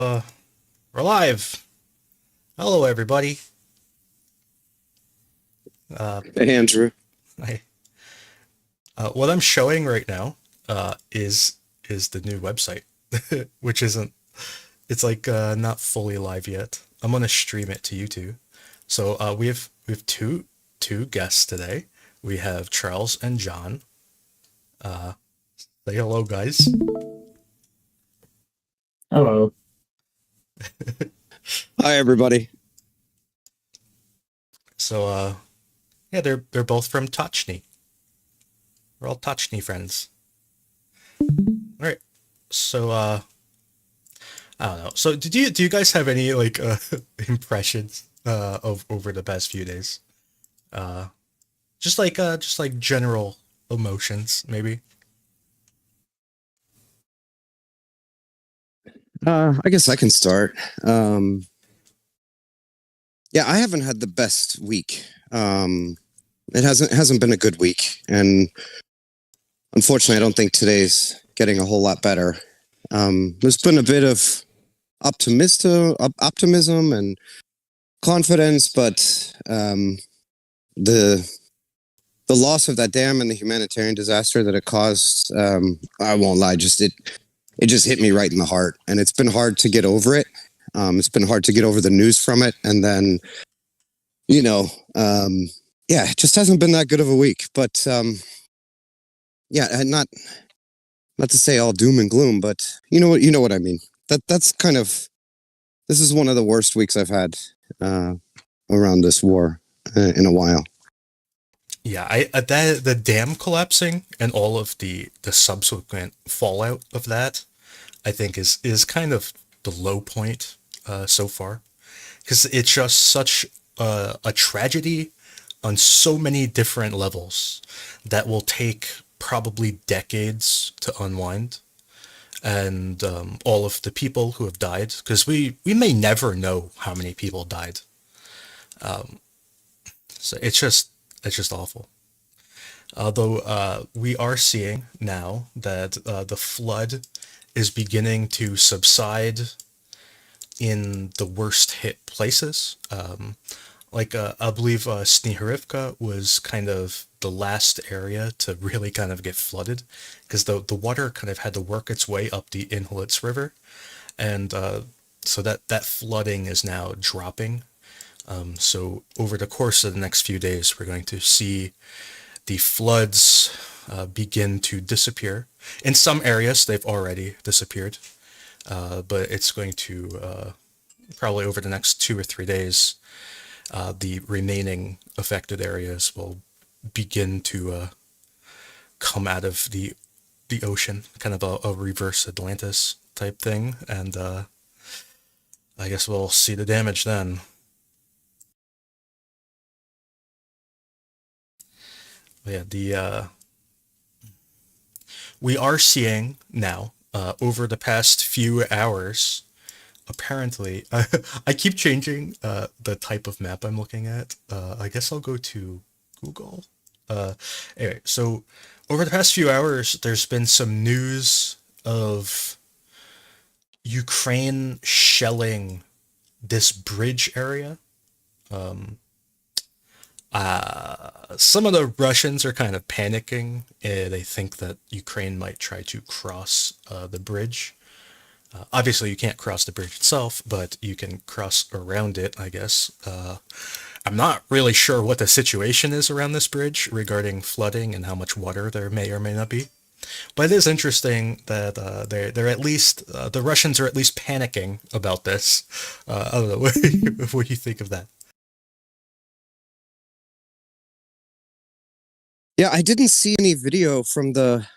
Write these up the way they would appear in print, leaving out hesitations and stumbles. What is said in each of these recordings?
Uh, we're live. Hello, everybody. Uh, Hey, Andrew. I, what I'm showing right now is the new website, which isn't. It's like not fully live yet. I'm gonna stream it to YouTube. So we have two guests today. We have Charles and John. Uh, say hello, guys. Hello. Hi, everybody. So yeah, they're both from Tochny. We're all Tochny friends. All right. So I don't know. So do you guys have any like impressions of over the past few days? Uh just like general emotions maybe. I guess I can start. Yeah, I haven't had the best week. It hasn't been a good week, and unfortunately, I don't think today's getting a whole lot better. There's been a bit of optimism and confidence, but the the loss of that dam and the humanitarian disaster that it caused, I won't lie, it just hit me right in the heart, and it's been hard to get over it. It's been hard to get over the news from it, and then you know, yeah, it just hasn't been that good of a week. But yeah, and not to say all doom and gloom, but you know what I mean. That's kind of this is one of the worst weeks I've had uh, around this war in a while. Yeah, I that the dam collapsing and all of the subsequent fallout of that I think is kind of the low point so far because it's just such a tragedy on so many different levels that will take probably decades to unwind and all of the people who have died because we may never know how many people died, so it's just awful. Although we are seeing now that the flood is beginning to subside in the worst hit places. I believe Hifka was kind of the last area to really kind of get flooded because the water kind of had to work its way up the Inhalets River, and so that flooding is now dropping. So over the course of the next few days, we're going to see the floods begin to disappear. In some areas, they've already disappeared, but it's going to probably over the next 2 or 3 days, the remaining affected areas will begin to come out of the ocean, kind of a reverse Atlantis type thing, and I guess we'll see the damage then. Yeah, the we are seeing now over the past few hours. Apparently, I keep changing the type of map I'm looking at. I guess I'll go to Google. Uh, anyway, so over the past few hours, there's been some news of Ukraine shelling this bridge area. Um, some of the Russians are kind of panicking. They think that Ukraine might try to cross the bridge. Obviously, you can't cross the bridge itself, but you can cross around it, I guess. I'm not really sure what the situation is around this bridge regarding flooding and how much water there may or may not be. But it is interesting that they're at least the Russians are at least panicking about this. I don't know. What do you think of that? Yeah, I didn't see any video from the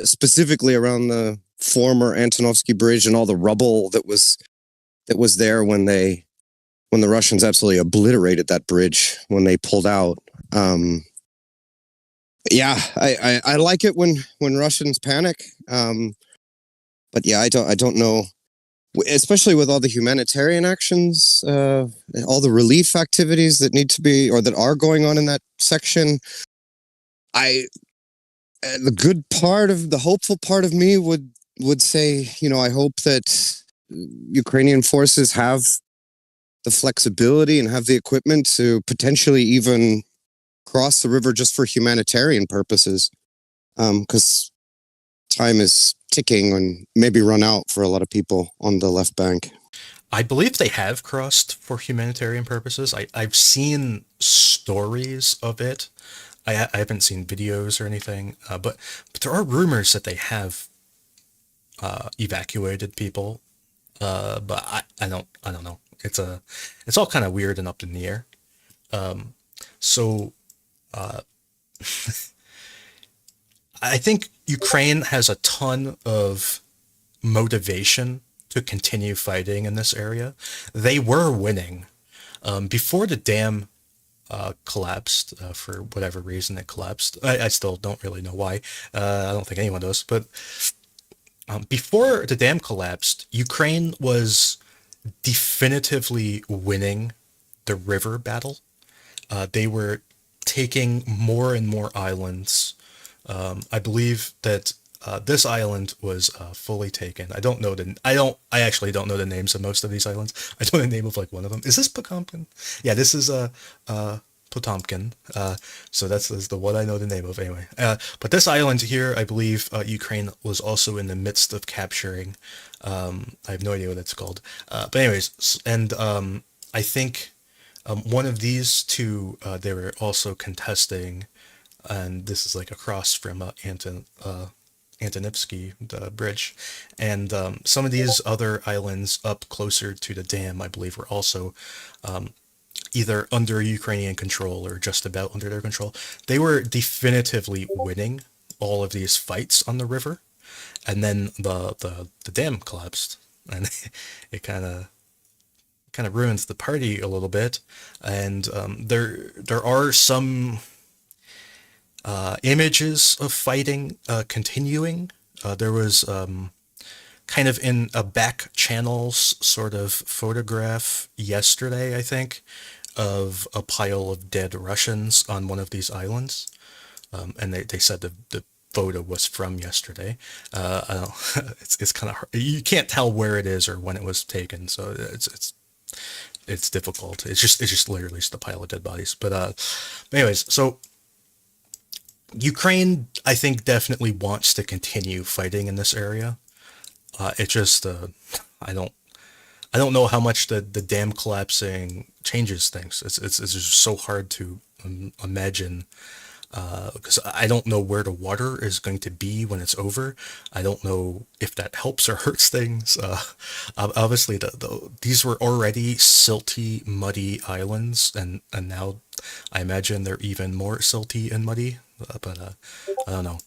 specifically around the former Antonovsky Bridge and all the rubble that was there when the Russians absolutely obliterated that bridge when they pulled out. Um, yeah, I like it when Russians panic. But yeah, I don't know, especially with all the humanitarian actions, all the relief activities that need to be or that are going on in that section. I the good part of the hopeful part of me would say, I hope that Ukrainian forces have the flexibility and have the equipment to potentially even cross the river just for humanitarian purposes, because time is ticking and maybe run out for a lot of people on the left bank. I believe they have crossed for humanitarian purposes. I've seen stories of it. I haven't seen videos or anything, but there are rumors that they have evacuated people. But I don't know. It's all kind of weird and up in the air. So I think Ukraine has a ton of motivation to continue fighting in this area. They were winning before the dam collapsed for whatever reason it collapsed. I still don't really know why. I don't think anyone does. But before the dam collapsed, Ukraine was definitively winning the river battle. They were taking more and more islands. I believe that this island was fully taken. I don't know the. I actually don't know the names of most of these islands. I know the name of like one of them. Is this Potomkin? Yeah, this is Potomkin. So that's the one I know the name of anyway. But this island here, I believe Ukraine was also in the midst of capturing. I have no idea what it's called. But anyways, and I think one of these two they were also contesting, and this is like across from Antonovsky the bridge, and some of these other islands up closer to the dam, I believe, were also either under Ukrainian control or just about under their control. They were definitively winning all of these fights on the river, and then the dam collapsed, and it kind of ruins the party a little bit. And there are some images of fighting continuing. There was kind of in a back channels sort of photograph yesterday, I think, of a pile of dead Russians on one of these islands. And they said the photo was from yesterday. I don't, it's kind of hard. You can't tell where it is or when it was taken, so it's difficult. It's just literally just a pile of dead bodies. But anyways, so Ukraine, I think, definitely wants to continue fighting in this area. It just I don't I don't know how much the dam collapsing changes things. It's just so hard to imagine because I don't know where the water is going to be when it's over. I don't know if that helps or hurts things. Obviously, these were already silty, muddy islands, and now I imagine they're even more silty and muddy. But I don't know.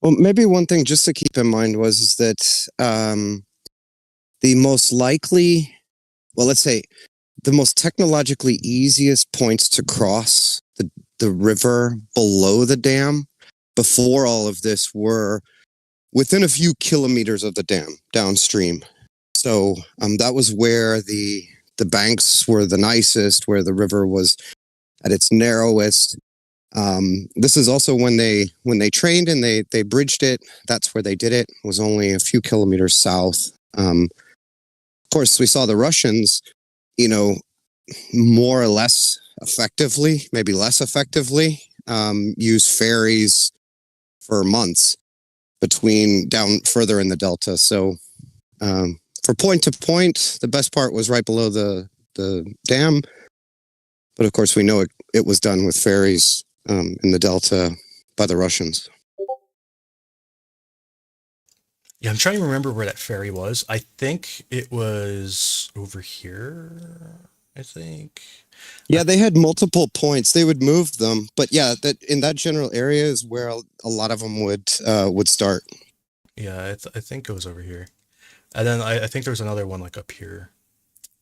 Well, maybe one thing just to keep in mind was is that the most likely, well, let's say the most technologically easiest points to cross the river below the dam before all of this were within a few kilometers of the dam downstream. So that was where the banks were the nicest, where the river was at its narrowest. This is also when they trained and they bridged it. That's where they did it. It was only a few kilometers south. Of course, we saw the Russians, you know, more or less effectively, maybe less effectively, use ferries for months between down further in the delta. So for point to point, the best part was right below the dam. But of course, we know it was done with ferries in the delta by the Russians. Yeah, I'm trying to remember where that ferry was. I think it was over here. I think. Yeah, they had multiple points. They would move them, but yeah, that in that general area is where a lot of them would start. Yeah, I think it was over here. And then I think there was another one like up here.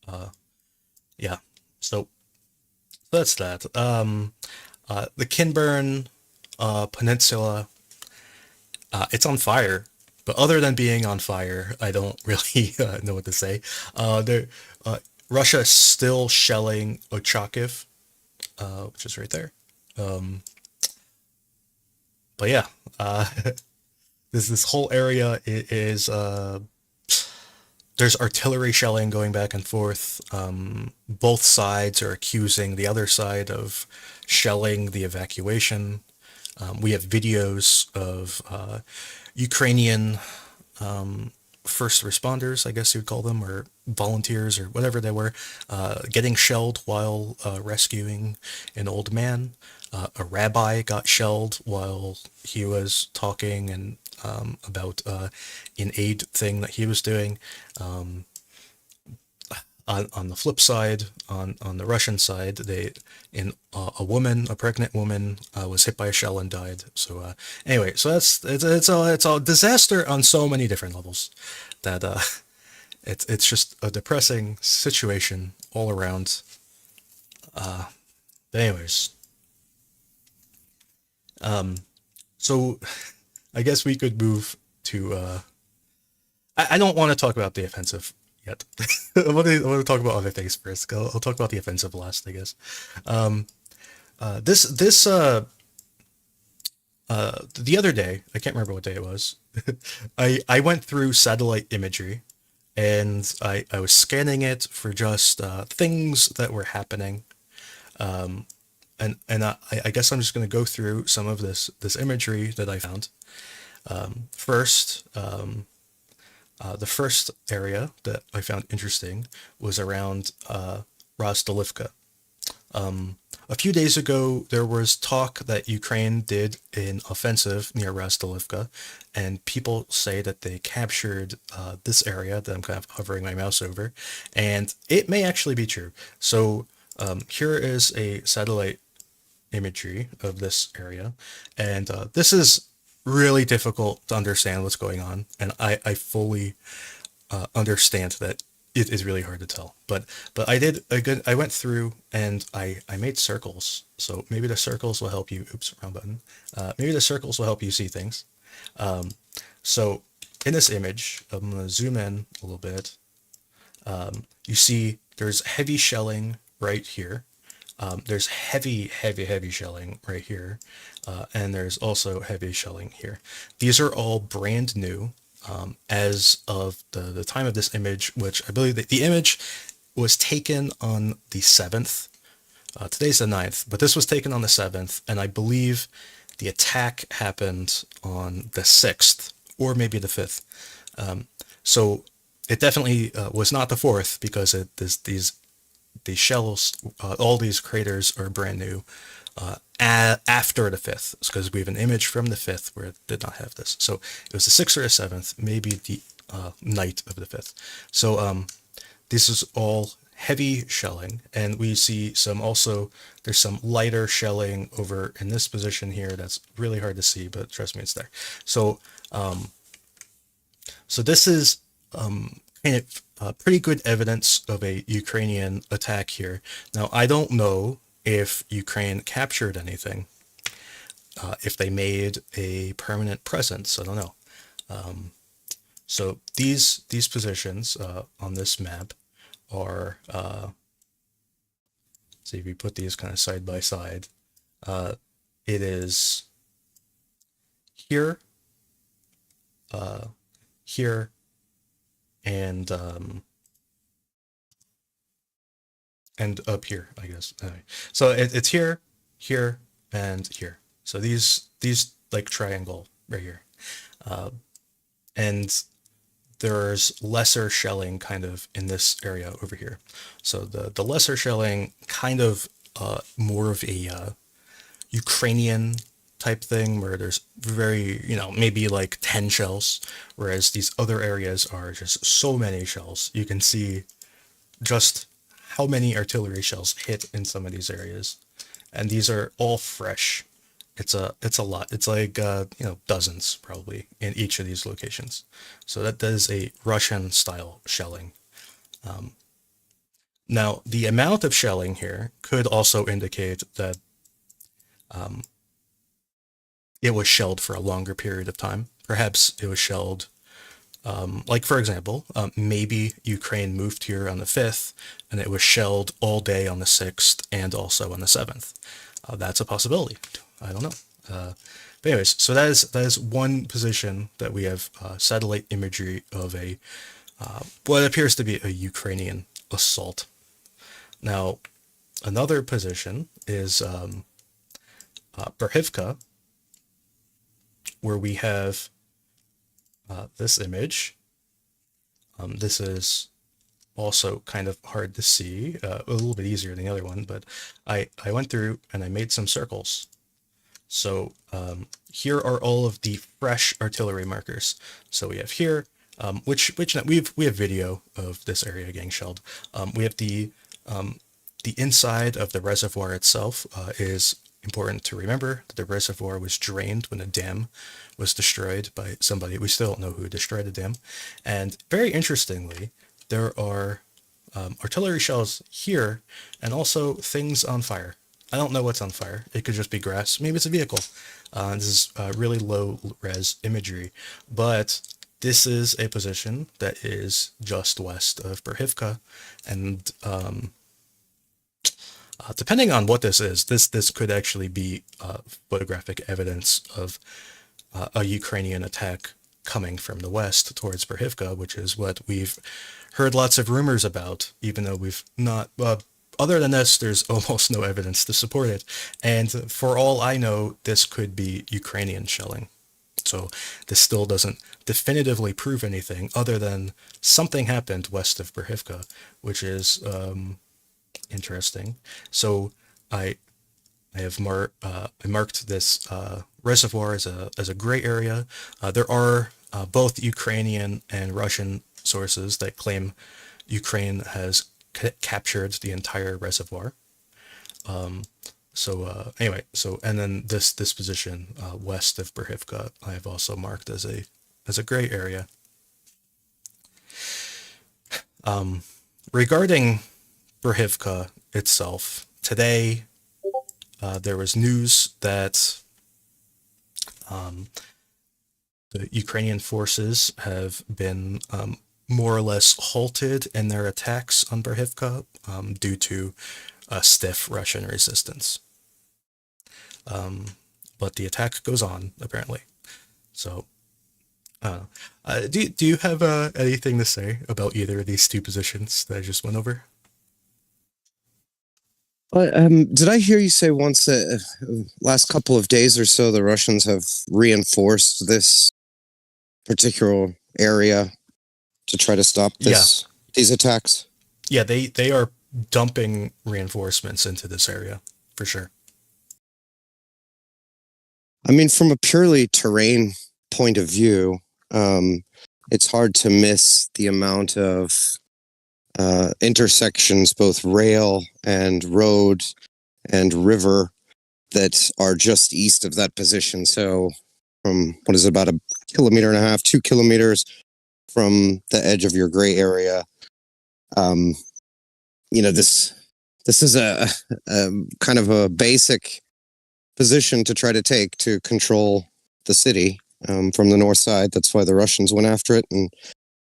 Uh, yeah. So that's that. The Kinburn Peninsula, it's on fire. But other than being on fire, I don't really know what to say. There, Russia is still shelling Ochakiv, which is right there. Um, but yeah, uh, this whole area is there's artillery shelling going back and forth. Both sides are accusing the other side of shelling the evacuation. We have videos of Ukrainian first responders, I guess you'd call them, or volunteers, or whatever they were, getting shelled while rescuing an old man. A rabbi got shelled while he was talking and about an aid thing that he was doing. On the flip side, on the Russian side, a pregnant woman, was hit by a shell and died. So anyway, so it's a disaster on so many different levels that it's just a depressing situation all around. But anyways, so I guess we could move to. I don't want to talk about the offensive yet. I want to talk about other things first. I'll talk about the offensive last, I guess. The other day, I can't remember what day it was. I went through satellite imagery, and I was scanning it for just things that were happening. And I guess I'm just going to go through some of this imagery that I found. First, the first area that I found interesting was around Rostalivka. A few days ago, there was talk that Ukraine did an offensive near Rostalivka, and people say that they captured this area that I'm kind of hovering my mouse over, and it may actually be true. So here is a satellite imagery of this area, and this is really difficult to understand what's going on, and I fully understand that it is really hard to tell. But I went through and I made circles. So maybe the circles will help you. Oops, wrong button. Maybe the circles will help you see things. So in this image, I'm gonna zoom in a little bit. You see there's heavy shelling right here. There's heavy shelling right here. And there's also heavy shelling here. These are all brand new as of the time of this image, which I believe that the image was taken on the 7th. Today's the 9th, but this was taken on the 7th, and I believe the attack happened on the 6th, or maybe the 5th. So it definitely was not the 4th, because these shells, all these craters are brand new after the 5th, because we have an image from the 5th where it did not have this. So it was the 6th or the 7th, maybe the night of the 5th. So this is all heavy shelling, and we see there's some lighter shelling over in this position here that's really hard to see, but trust me, it's there. So this is kind of pretty good evidence of a Ukrainian attack here. Now, I don't know if Ukraine captured anything, if they made a permanent presence. I don't know. So these positions on this map are, see if we put these kind of side by side, it is here, here, and up here, I guess. Anyway, so it's here, here, and here. So these like triangle right here, and there's lesser shelling kind of in this area over here. So the lesser shelling kind of more of a Ukrainian type thing, where there's very, maybe like 10 shells, whereas these other areas are just so many shells. You can see just how many artillery shells hit in some of these areas, and these are all fresh. It's a lot. It's like dozens probably in each of these locations. So that is a Russian style shelling. Now the amount of shelling here could also indicate that it was shelled for a longer period of time. Perhaps it was shelled, like for example, maybe Ukraine moved here on the 5th, and it was shelled all day on the 6th and also on the 7th. That's a possibility. I don't know. But anyways, so that is one position that we have satellite imagery of a what appears to be a Ukrainian assault. Now, another position is Berhivka, where we have this image. This is also kind of hard to see, a little bit easier than the other one, but I went through and I made some circles. So here are all of the fresh artillery markers. So we have here, which we have video of this area getting shelled. We have the inside of the reservoir itself is important to remember that the reservoir was drained when a dam was destroyed by somebody. We still don't know who destroyed the dam. And very interestingly, there are artillery shells here and also things on fire. I don't know what's on fire. It could just be grass. Maybe it's a vehicle. This is really low res imagery, but this is a position that is just west of Berhivka, and depending on what this is, this could actually be photographic evidence of a Ukrainian attack coming from the west towards Berhivka, which is what we've heard lots of rumors about, even though we've not. Other than this, there's almost no evidence to support it. And for all I know, this could be Ukrainian shelling. So this still doesn't definitively prove anything other than something happened west of Berhivka, which is interesting. So I I marked this reservoir as a gray area. There are both Ukrainian and Russian sources that claim Ukraine has captured the entire reservoir. Anyway, and then this position west of Berhivka, I have also marked as a gray area. Regarding Berhivka itself, today there was news that the Ukrainian forces have been more or less halted in their attacks on Berhivka due to stiff Russian resistance. But the attack goes on, apparently. So, do you have anything to say about either of these two positions that I just went over? Did I hear you say once that last couple of days or so the Russians have reinforced this particular area to try to stop these attacks? Yeah, they are dumping reinforcements into this area for sure. I mean, from a purely terrain point of view, it's hard to miss the amount of intersections, both rail and road and river, that are just east of that position. So from, what is it, about 1.5 kilometers, 2 kilometers from the edge of your gray area, this is a kind of a basic position to try to take to control the city from the north side. That's why the Russians went after it, and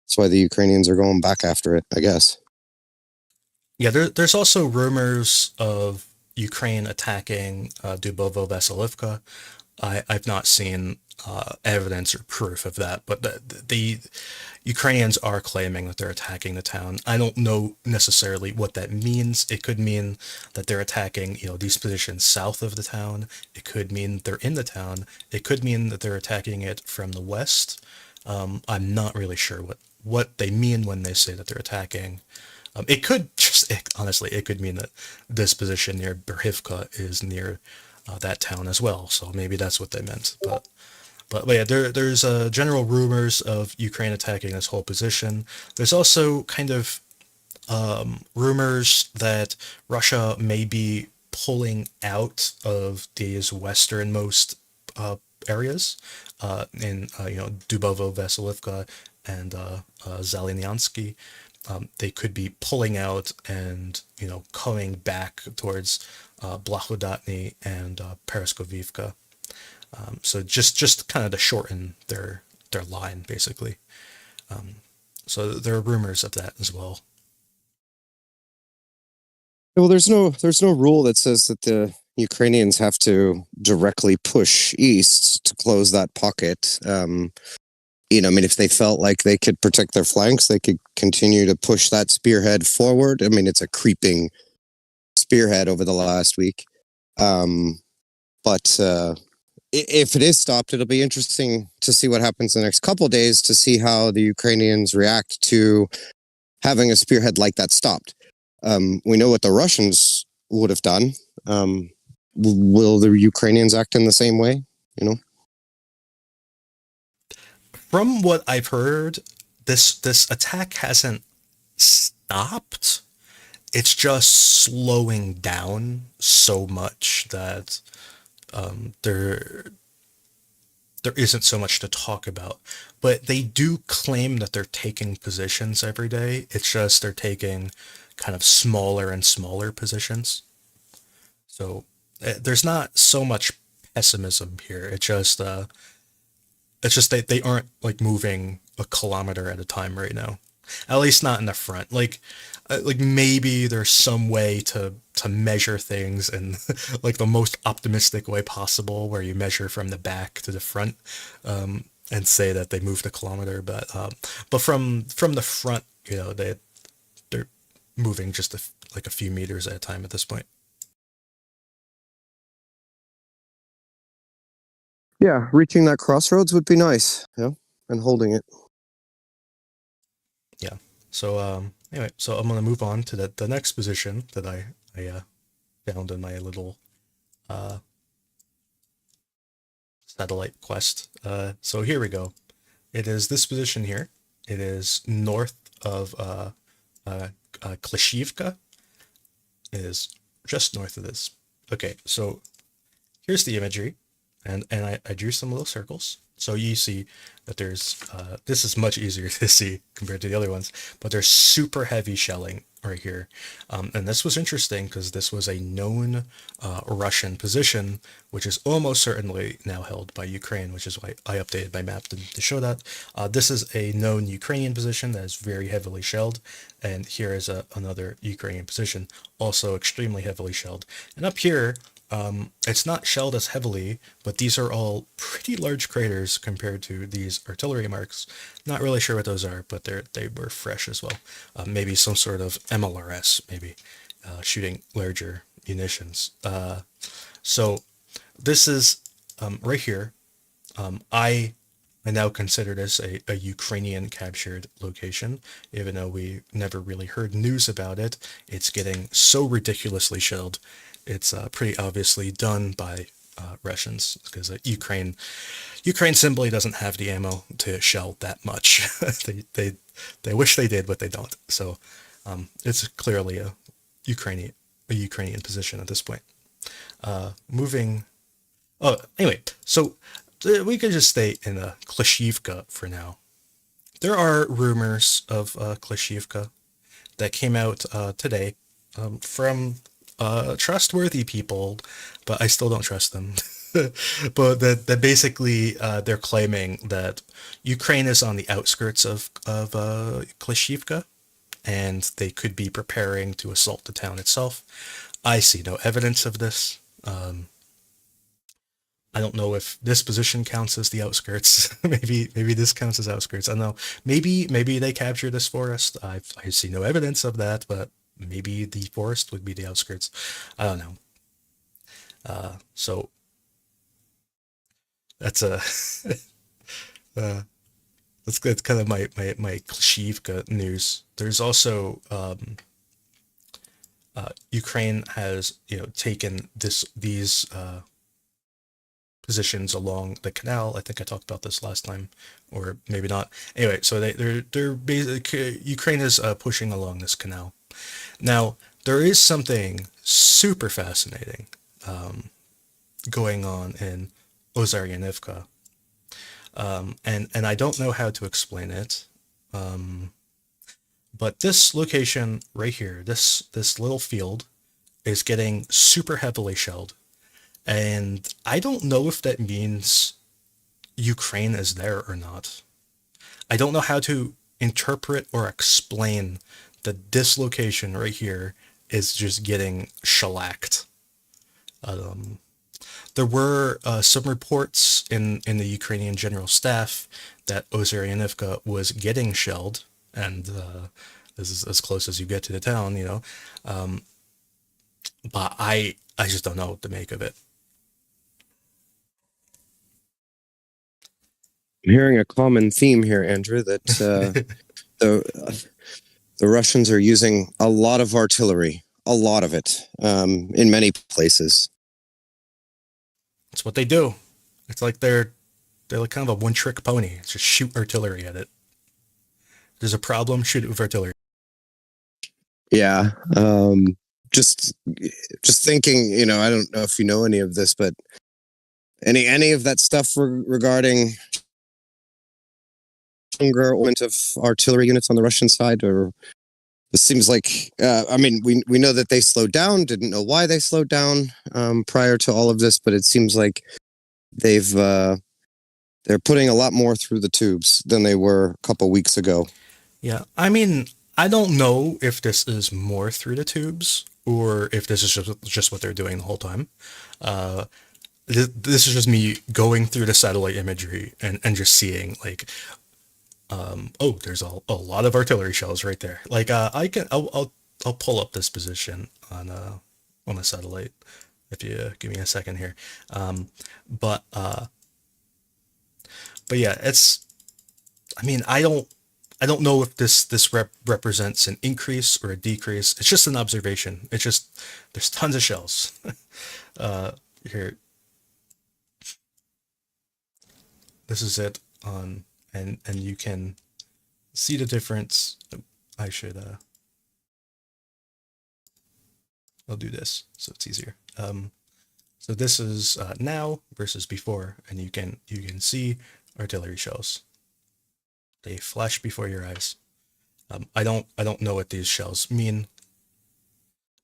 that's why the Ukrainians are going back after it, I guess. Yeah, there's also rumors of Ukraine attacking Dubovo-Vasilivka. I've not seen evidence or proof of that, but the Ukrainians are claiming that they're attacking the town. I don't know necessarily what that means. It could mean that they're attacking, these positions south of the town. It could mean they're in the town. It could mean that they're attacking it from the west. I'm not really sure what they mean when they say that they're attacking. It could honestly, it could mean that this position near Berhivka is near that town as well. So maybe that's what they meant. But yeah, there's general rumors of Ukraine attacking this whole position. There's also kind of rumors that Russia may be pulling out of these westernmost areas in Dubovo, Vasilivka, and Zalynyansky. They could be pulling out and coming back towards Blahodatny and Pereskovivka. So just kind of to shorten their line, basically. So there are rumors of that as well. Well, there's no rule that says that the Ukrainians have to directly push east to close that pocket. I mean, if they felt like they could protect their flanks, they could continue to push that spearhead forward. I mean, it's a creeping spearhead over the last week. But if it is stopped, it'll be interesting to see what happens the next couple of days to see how the Ukrainians react to having a spearhead like that stopped. We know what the Russians would have done. Will the Ukrainians act in the same way? From what I've heard, this attack hasn't stopped. It's just slowing down so much that there isn't so much to talk about. But they do claim that they're taking positions every day. It's just they're taking kind of smaller and smaller positions. So there's not so much pessimism here. It's just they aren't like moving a kilometer at a time right now. At least not in the front. Like maybe there's some way to measure things in like the most optimistic way possible, where you measure from the back to the front, and say that they moved a kilometer. But from the front, they're moving just like a few meters at a time at this point. Yeah, reaching that crossroads would be nice. And holding it. Yeah. So anyway, so I'm gonna move on to the next position that I found in my little satellite quest. So here we go. It is this position here. It is north of Klishivka. It is just north of this. Okay, so here's the imagery, and I drew some little circles. So you see that there's, this is much easier to see compared to the other ones, but there's super heavy shelling right here. And this was interesting because this was a known Russian position, which is almost certainly now held by Ukraine, which is why I updated my map to show that. This is a known Ukrainian position that is very heavily shelled. And here is another Ukrainian position, also extremely heavily shelled. And up here, it's not shelled as heavily, but these are all pretty large craters compared to these artillery marks. Not really sure what those are, but they were fresh as well. Maybe some sort of MLRS, maybe shooting larger munitions. So this is right here. I now consider this a Ukrainian captured location, even though we never really heard news about it. It's getting so ridiculously shelled. It's pretty obviously done by Russians, because Ukraine simply doesn't have the ammo to shell that much. they wish they did, but they don't. So it's clearly a Ukrainian position at this point. Moving. Oh, anyway, so we could just stay in Klishivka for now. There are rumors of Klishivka that came out today from trustworthy people, but I still don't trust them. But that basically they're claiming that Ukraine is on the outskirts of Klishivka, and they could be preparing to assault the town itself. I see no evidence of this. I don't know if this position counts as the outskirts. maybe this counts as outskirts. I don't know. Maybe they captured this forest. I see no evidence of that, but maybe the forest would be the outskirts. I don't know. So that's a that's kind of my Klishivka news. There's also Ukraine has taken these positions along the canal. I think I talked about this last time, or maybe not. Anyway, so they're basically, Ukraine is pushing along this canal. Now there is something super fascinating going on in Hifka, and I don't know how to explain it. But this location right here, this little field, is getting super heavily shelled. And I don't know if that means Ukraine is there or not. I don't know how to interpret or explain that this location right here is just getting shellacked. There were some reports in the Ukrainian general staff that Hifka was getting shelled, and this is as close as you get to the town, you know. But I just don't know what to make of it. I'm hearing a common theme here, Andrew, that the the Russians are using a lot of artillery, a lot of it, in many places. It's what they do. It's like they're like kind of a one trick pony. It's just shoot artillery at it. There's a problem, shoot it with artillery. Yeah. Just just thinking, I don't know if you know any of this, but any of that stuff regarding stronger of artillery units on the Russian side, or it seems like I mean we know that they slowed down. Didn't know why they slowed down prior to all of this, but it seems like they've they're putting a lot more through the tubes than they were a couple weeks ago. Yeah, I mean, I don't know if this is more through the tubes or if this is just what they're doing the whole time. Uh, this is just me going through the satellite imagery and just seeing like, oh, there's a lot of artillery shells right there. Like, I'll pull up this position on the satellite if you give me a second here. Um, but uh, but yeah, it's. I mean, I don't know if this represents an increase or a decrease. It's just an observation. It's just there's tons of shells. uh, Here, this is it on, and you can see the difference. I should I'll do this so it's easier. So this is now versus before, and you can see artillery shells. They flash before your eyes. I don't know what these shells mean.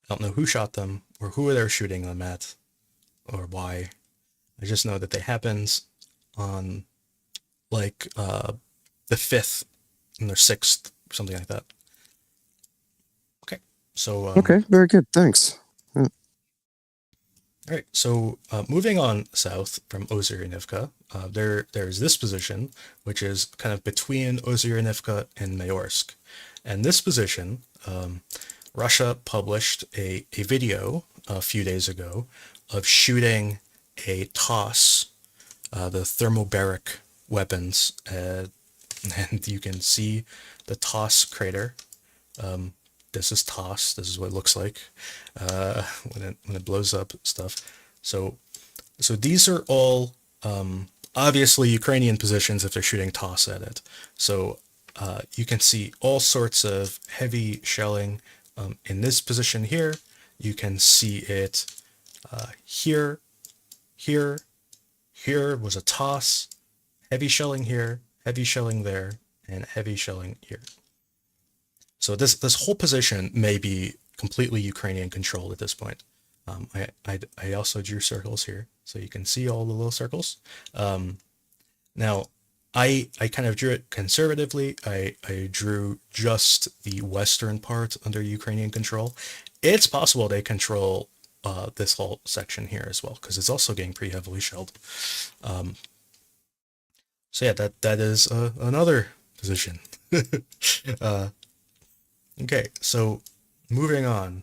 I don't know who shot them or who they're shooting them at or why. I just know that they happened on like the fifth and the sixth, something like that. Okay, so Okay, very good. Thanks. all right, so moving on south from Ozyurnivka, there's this position, which is kind of between Ozyurnivka and Mayorsk. And this position, Russia published a video a few days ago of shooting a TOS, the thermobaric weapons, and you can see the TOS crater. This is TOS. This is what it looks like when it blows up stuff. So these are all obviously Ukrainian positions if they're shooting TOS at it. So you can see all sorts of heavy shelling in this position here. You can see it here, here, here was a TOS, heavy shelling here, heavy shelling there, and heavy shelling here. So this whole position may be completely Ukrainian controlled at this point. I also drew circles here, so you can see all the little circles. Now, I kind of drew it conservatively. I drew just the western part under Ukrainian control. It's possible they control this whole section here as well, because it's also getting pretty heavily shelled. So yeah, that is another position. uh, okay, so moving on.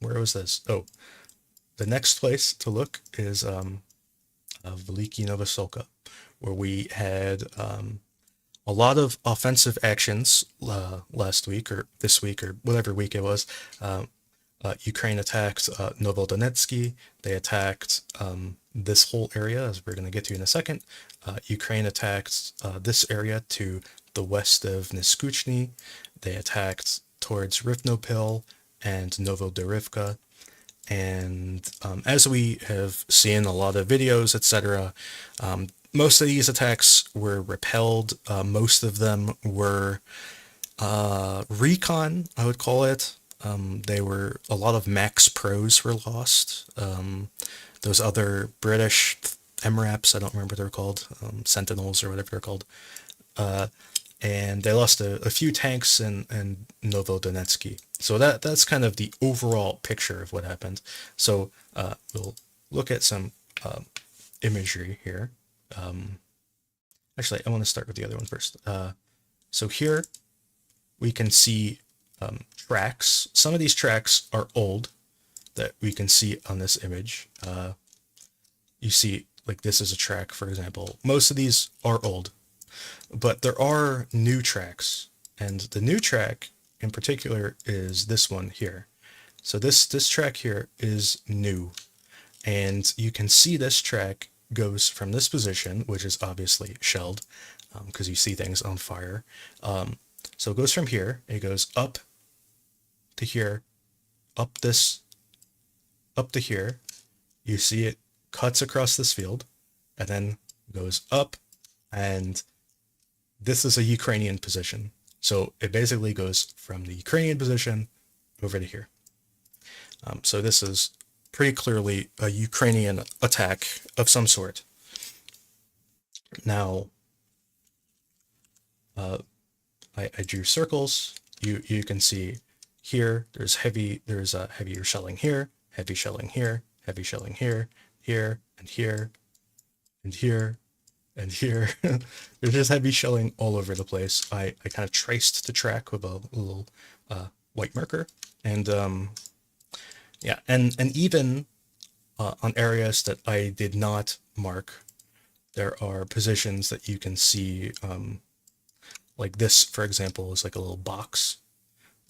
Where was this? Oh, the next place to look is Veliki Novoselka, where we had a lot of offensive actions last week or this week or whatever week it was. Ukraine attacked Novodonetsky. They attacked this whole area, as we're going to get to in a second. Ukraine attacked this area to the west of Neskuchny. They attacked towards Rivnopil and Novodorivka. And as we have seen a lot of videos, etc., most of these attacks were repelled. Most of them were recon, I would call it. They were a lot of Max Pros were lost. Those other British MRAPs, I don't remember what they're called, Sentinels or whatever they're called. and they lost a few tanks in Novodonetsky. So that's kind of the overall picture of what happened. So we'll look at some imagery here. Actually, I want to start with the other one first. So here we can see tracks. Some of these tracks are old that we can see on this image. You see, like this is a track, for example. Most of these are old, but there are new tracks, and the new track in particular is this one here. So this track here is new, and you can see this track goes from this position, which is obviously shelled, because you see things on fire. So it goes from here, it goes up to here, up to here. You see it cuts across this field, and then goes up, and this is a Ukrainian position. So it basically goes from the Ukrainian position over to here. So this is pretty clearly a Ukrainian attack of some sort. Now, I drew circles. You can see here there's heavier shelling here, heavy shelling here, heavy shelling here, here and here and here and here. There's just heavy shelling all over the place. I kind of traced the track with a little white marker, and yeah, and even on areas that I did not mark, there are positions that you can see, like this, for example, is like a little box.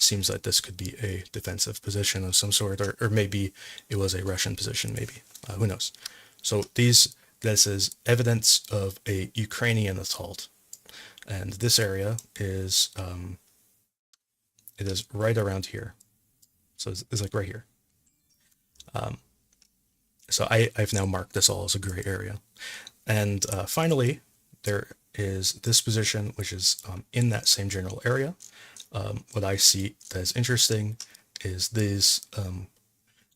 Seems like this could be a defensive position of some sort, or maybe it was a Russian position, maybe. Who knows? So this is evidence of a Ukrainian assault. And this area is, it is right around here. So it's like right here. So I've now marked this all as a gray area. And finally, there is this position, which is in that same general area. What I see that's interesting is these,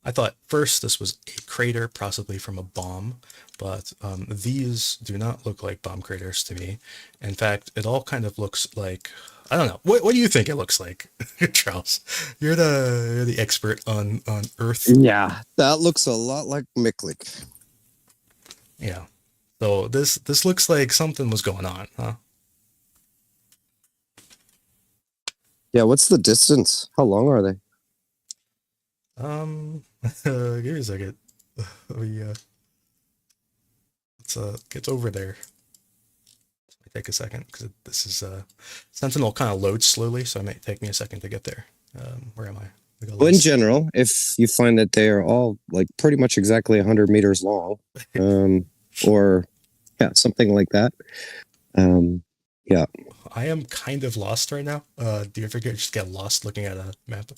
I thought first this was a crater, possibly from a bomb, but these do not look like bomb craters to me. In fact, it all kind of looks like, I don't know. What do you think it looks like, Charles? You're the expert on Earth. Yeah, that looks a lot like Miklik. Yeah. So this looks like something was going on, huh? Yeah, what's the distance? How long are they? Give me a second. We let's get over there. Take a second because this is Sentinel kind of loads slowly, so it might take me a second to get there. Where am I? Well, in general, if you find that they are all like pretty much exactly 100 meters long, or yeah, something like that. Yeah. I am kind of lost right now. Do you ever just get lost looking at a map?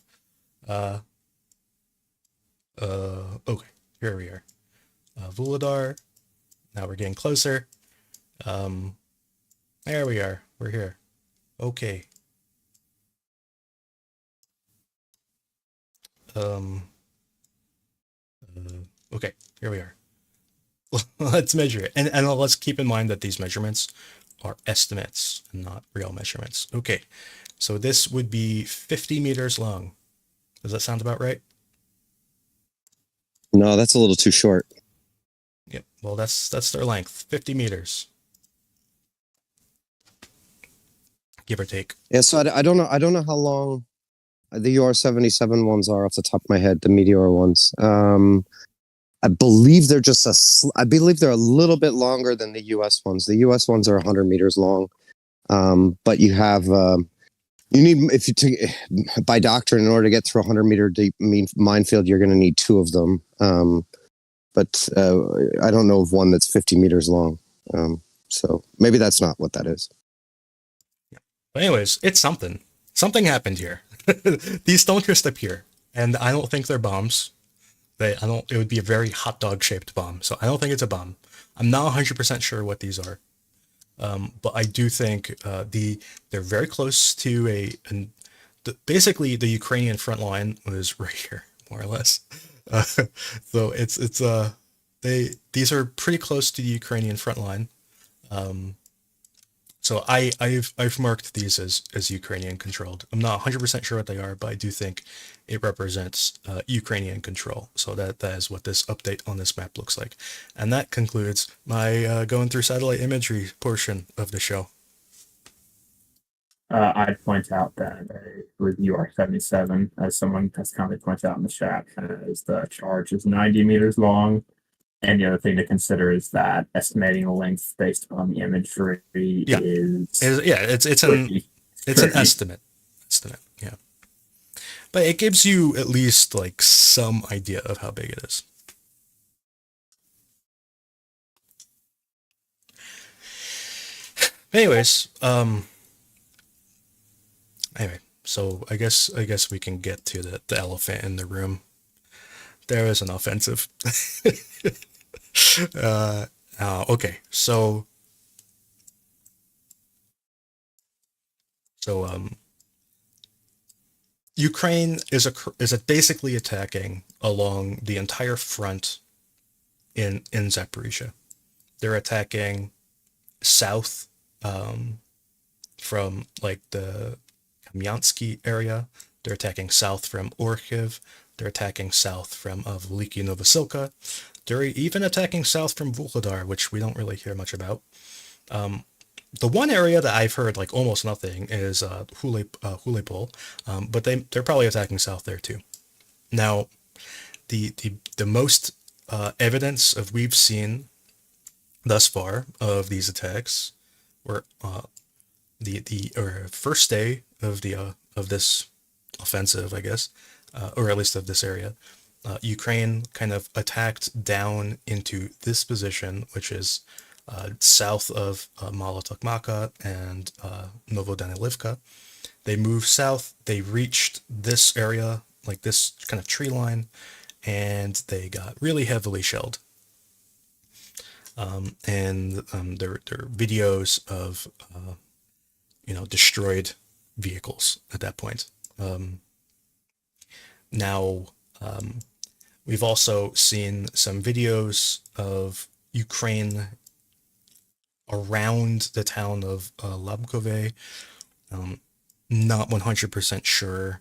Okay, here we are. Vuladar. Now we're getting closer. There we are. We're here. Okay. Okay, here we are. Let's measure it. And let's keep in mind that these measurements are estimates and not real measurements. Okay, so this would be 50 meters long. Does that sound about right? No, that's a little too short. Yep. Well, that's their length, 50 meters, give or take. Yeah, so I don't know. I don't know how long the UR-77 ones are off the top of my head. The Meteor ones. I believe they're just I believe they're a little bit longer than the U.S. ones. The U.S. ones are 100 meters long, but you have you need if you by doctrine in order to get through a 100-meter deep minefield, you're going to need two of them. But I don't know of one that's 50 meters long. So maybe that's not what that is. But anyways, it's something. Something happened here. These don't just appear, and I don't think they're bombs. It would be a very hot dog shaped bomb. So I don't think it's a bomb. I'm not 100% sure what these are. But I do think they're very close to basically the Ukrainian front line was right here, more or less. So these are pretty close to the Ukrainian front line. So I've marked these as Ukrainian controlled. I'm not 100% sure what they are, but I do think it represents Ukrainian control. So that is what this update on this map looks like. And that concludes my going through satellite imagery portion of the show. I'd point out that with UR-77, as someone has kindly pointed out in the chat, as the charge is 90 meters long. And the other thing to consider is that estimating the length based on the imagery Yeah. is It's an estimate. Yeah. But it gives you at least like some idea of how big it is. Anyways, anyway, so I guess we can get to the elephant in the room. There is an offensive. Okay, so Ukraine is basically attacking along the entire front in Zaporizhia. They're attacking south from like the Kamyansky area. They're attacking south from Orkhiv. They're attacking south from Veliki Novosilka. They're even attacking south from Vuhledar, which we don't really hear much about. The one area that I've heard like almost nothing is Hulepol, but they're probably attacking south there too. Now, the most evidence of we've seen thus far of these attacks were the first day of this offensive, I guess, or at least of this area. Ukraine kind of attacked down into this position, which is south of Malotokmaka and Novodanilivka. They moved south. They reached this area, like this kind of tree line, and they got really heavily shelled. And there are videos of destroyed vehicles at that point. Now, we've also seen some videos of Ukraine around the town of Labkove. Not 100% sure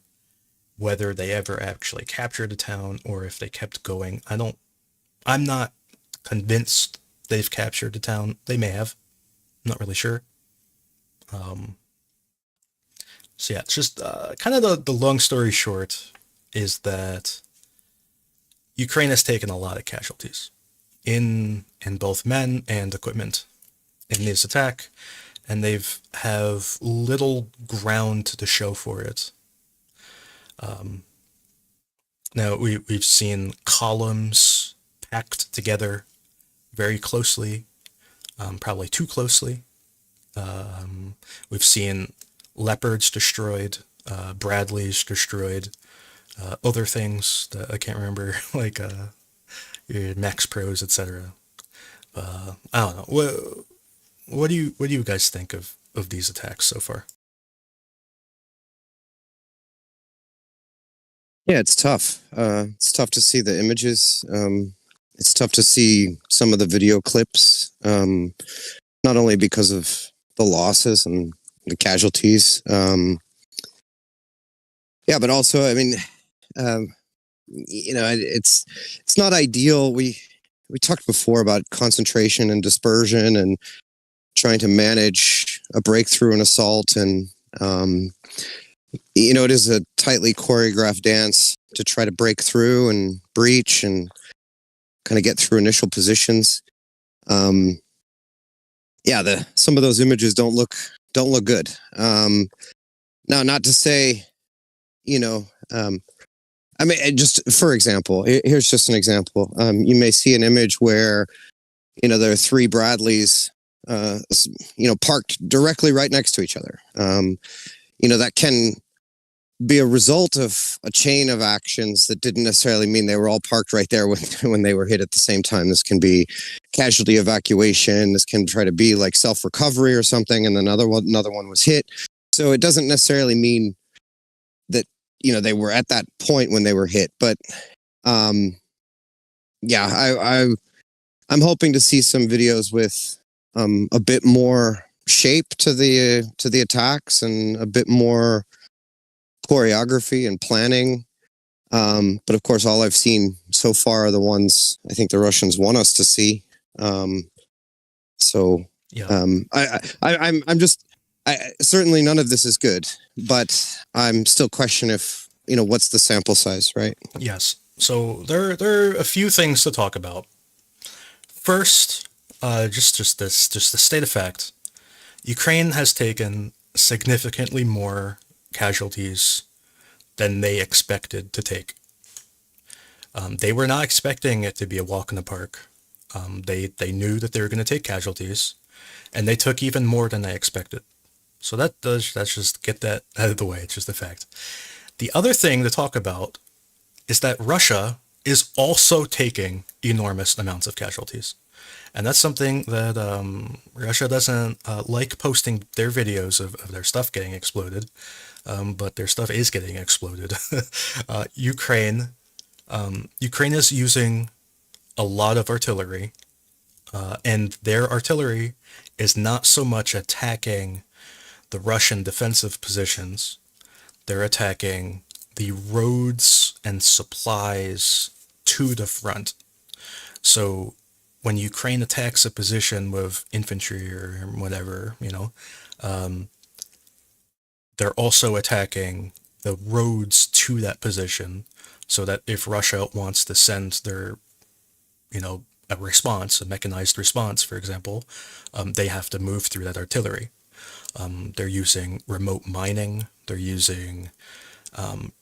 whether they ever actually captured the town or if they kept going. I'm not convinced they've captured the town. They may have. I'm not really sure. So yeah, it's just kind of the long story short is that Ukraine has taken a lot of casualties in both men and equipment in this attack, and they've have little ground to show for it. Now we've seen columns packed together very closely, probably too closely. We've seen leopards destroyed, Bradleys destroyed, other things that I can't remember, like Max Pros, etc. I don't know. What do you guys think of these attacks so far? Yeah, it's tough. It's tough to see the images. It's tough to see some of the video clips, not only because of the losses and the casualties. Yeah, but also, I mean, it's not ideal. We talked before about concentration and dispersion and trying to manage a breakthrough and assault, and it is a tightly choreographed dance to try to break through and breach and kind of get through initial positions. Some of those images don't look good. Now, not to say, just for example, here's just an example. You may see an image where, there are three Bradleys, parked directly right next to each other. That can be a result of a chain of actions that didn't necessarily mean they were all parked right there when they were hit at the same time. This can be casualty evacuation. This can try to be like self-recovery or something, and another one was hit. So it doesn't necessarily mean that they were at that point when they were hit. But I'm hoping to see some videos with a bit more shape to the attacks and a bit more choreography and planning. But of course, all I've seen so far are the ones I think the Russians want us to see. So Yeah. I'm just certainly none of this is good, but I'm still questioning if what's the sample size, right? Yes. So there are a few things to talk about. First, just the state of fact. Ukraine has taken significantly more casualties than they expected to take. They were not expecting it to be a walk in the park. They knew that they were going to take casualties, and they took even more than they expected. So let's just get that out of the way. It's just a fact. The other thing to talk about is that Russia is also taking enormous amounts of casualties. And that's something that Russia doesn't like posting their videos of their stuff getting exploded, but their stuff is getting exploded. Ukraine is using a lot of artillery, and their artillery is not so much attacking the Russian defensive positions. They're attacking the roads and supplies to the front. So when Ukraine attacks a position with infantry or whatever, they're also attacking the roads to that position, so that if Russia wants to send their, a response, a mechanized response, for example, they have to move through that artillery. They're using remote mining. They're using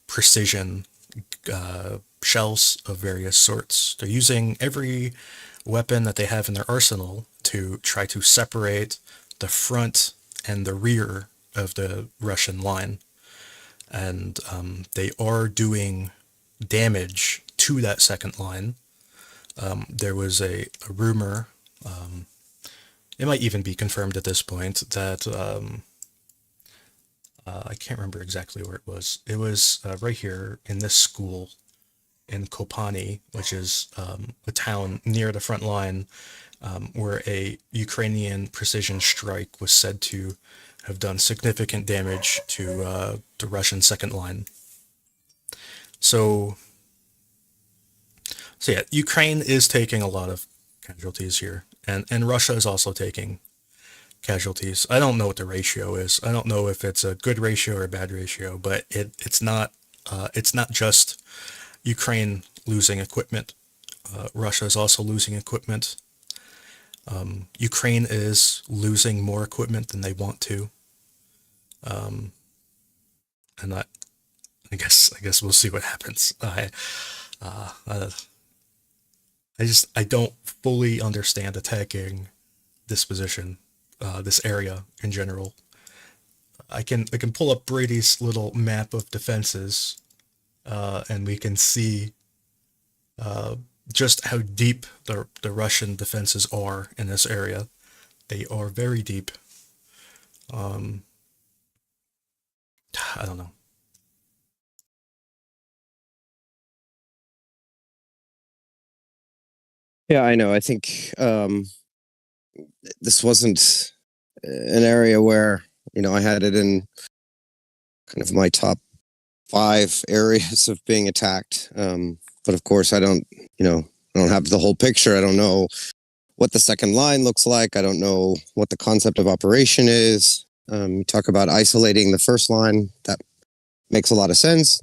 precision shells of various sorts. They're using every weapon that they have in their arsenal to try to separate the front and the rear of the Russian line. And they are doing damage to that second line. There was a rumor, it might even be confirmed at this point, that I can't remember exactly where it was. It was right here in this school in Kopani, which is a town near the front line, where a Ukrainian precision strike was said to have done significant damage to the Russian second line. So yeah, Ukraine is taking a lot of casualties here, and Russia is also taking casualties. I don't know what the ratio is. I don't know if it's a good ratio or a bad ratio, but it's not just Ukraine losing equipment. Russia is also losing equipment. Ukraine is losing more equipment than they want to. And I guess we'll see what happens. I don't fully understand attacking this position, this area in general. I can pull up Brady's little map of defenses, and we can see just how deep the Russian defenses are in this area. They are very deep. I don't know. Yeah, I know. I think this wasn't an area where I had it in kind of my top 5 areas of being attacked. But of course, I don't have the whole picture. I don't know what the second line looks like. I don't know what the concept of operation is. You talk about isolating the first line. That makes a lot of sense.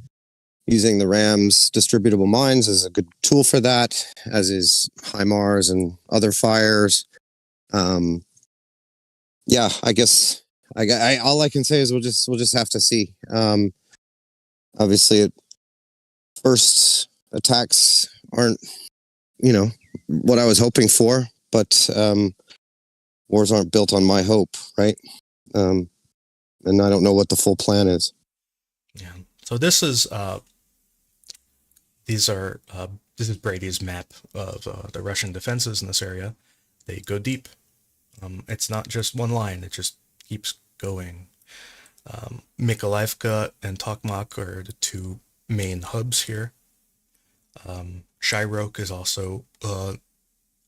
Using the Ram's distributable mines is a good tool for that, as is HIMARS and other fires. Yeah, I guess all I can say is we'll just have to see. Obviously, first attacks aren't what I was hoping for, but wars aren't built on my hope, right? And I don't know what the full plan is. Yeah. So this is this is Brady's map of the Russian defenses in this area. They go deep. It's not just one line. It just keeps going. Mykolaiv and Tokmak are the 2 main hubs here. Shirok is also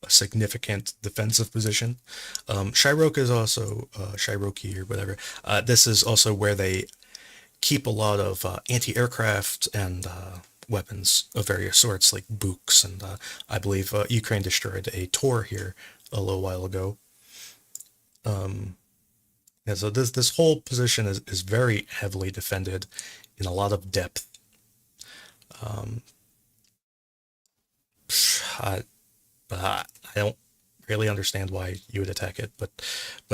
a significant defensive position. Shirok is also Shiroki or whatever. This is also where they keep a lot of anti-aircraft and weapons of various sorts, like Books, and I believe Ukraine destroyed a Tor here a little while ago. Yeah, so this whole position is very heavily defended in a lot of depth. I, I don't really understand why you would attack it, but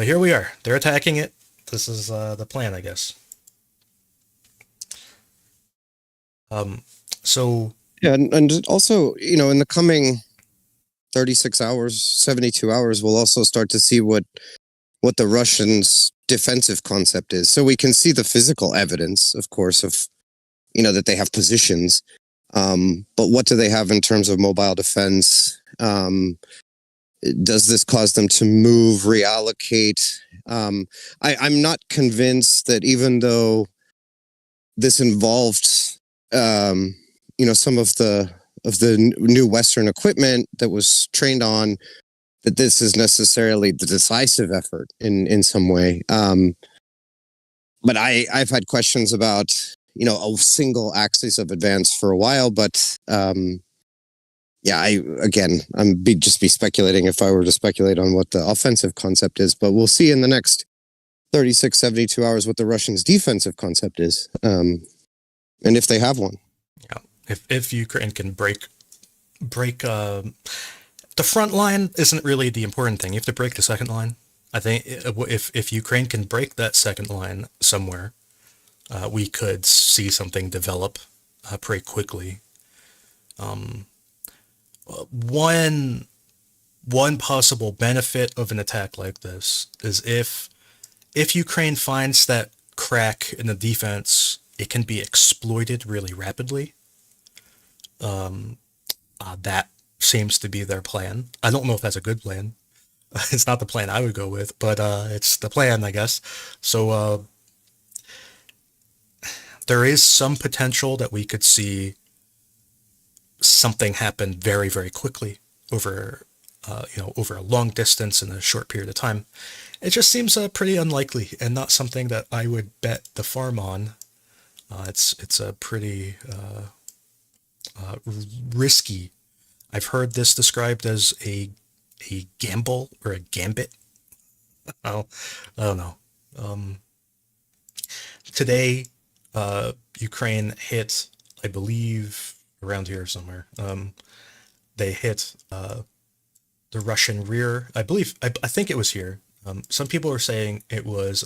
here we are. They're attacking it. This is the plan, I guess. So Yeah, and also, in the coming 36 hours, 72 hours, we'll also start to see what the Russians' defensive concept is. So we can see the physical evidence, of course, of that they have positions. But what do they have in terms of mobile defense? Does this cause them to move, reallocate? I'm not convinced that even though this involved, some of the new Western equipment that was trained on, that this is necessarily the decisive effort in some way. But I've had questions about a single axis of advance for a while, but yeah, I'm just be speculating if I were to speculate on what the offensive concept is, but we'll see in the next 36, 72 hours what the Russians' defensive concept is, and if they have one. yeah, if Ukraine can break the front line isn't really the important thing. You have to break the second line. I think if Ukraine can break that second line somewhere, we could see something develop pretty quickly. One possible benefit of an attack like this is if Ukraine finds that crack in the defense, it can be exploited really rapidly. That seems to be their plan. I don't know if that's a good plan. It's not the plan I would go with, but it's the plan, I guess. So there is some potential that we could see something happen very, very quickly over, over a long distance in a short period of time. It just seems pretty unlikely and not something that I would bet the farm on. It's a pretty risky. I've heard this described as a gamble or a gambit. Oh, I don't know. Today, Ukraine hit, I believe, around here somewhere. They hit the Russian rear. I believe, I think it was here. Some people are saying it was